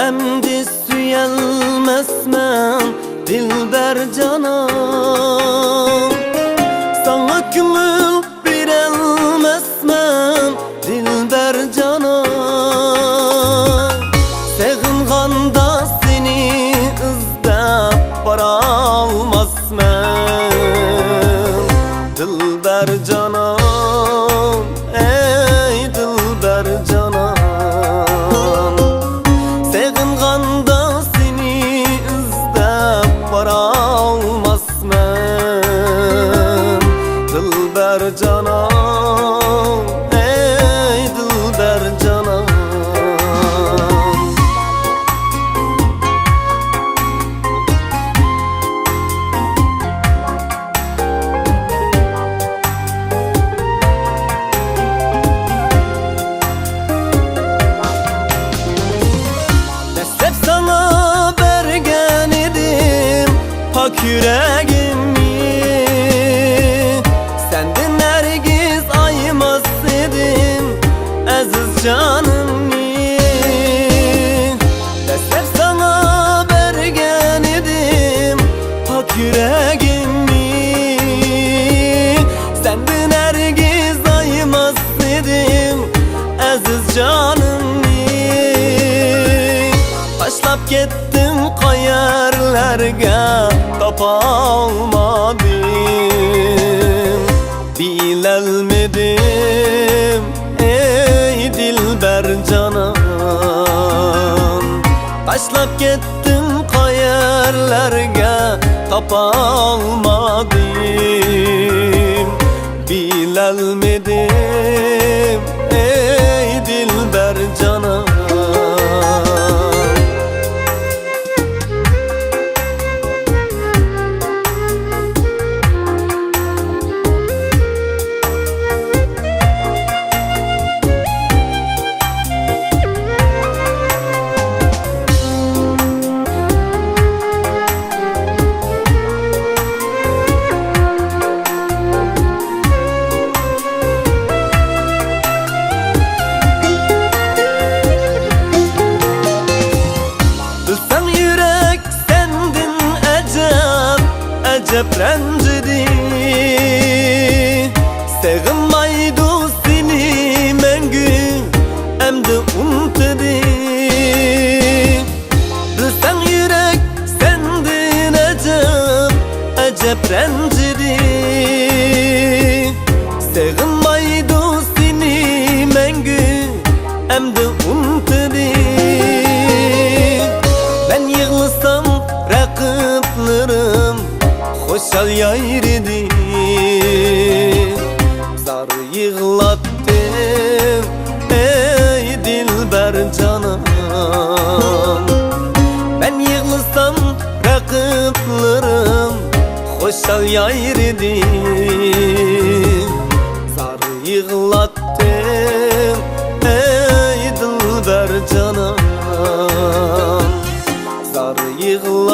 Emdi süyelmezmen dilber canım, sana kümül birelmezmen dilber canım. Seğinganda seni izlep baralmazmen dilber canım, ey dilber canım. Seğinganda seni izlep baralmazmen dilber canım, ey dilber canım. Hep sana bergen edim pak yüreğimi, senden hergiz aymaz edim aziz canımı. Hep sana bergen edim pak yüreğimi, senden hergiz aymaz edim aziz canımı. Taşlap gittim kayerlerge tapalmadım, bilelmedim ey dilber canım. Taşlap gittim kayerlerge tapalmadım, bilelmedim ey dilber canım. Acep rencidi, sığınmaydı seni mengü emdi untedi. Bilsen yürek sendin acep, acep rencidi, sığınmaydı seni mengü emdi untedi. Ben yığılsam rakıplarım hoşal yayridi, zar yığlattım ey dilber canım. Ben yığılsam rakıplarım hoşal yayridi, zar yığlattım ey dilber canım, zar yığlattım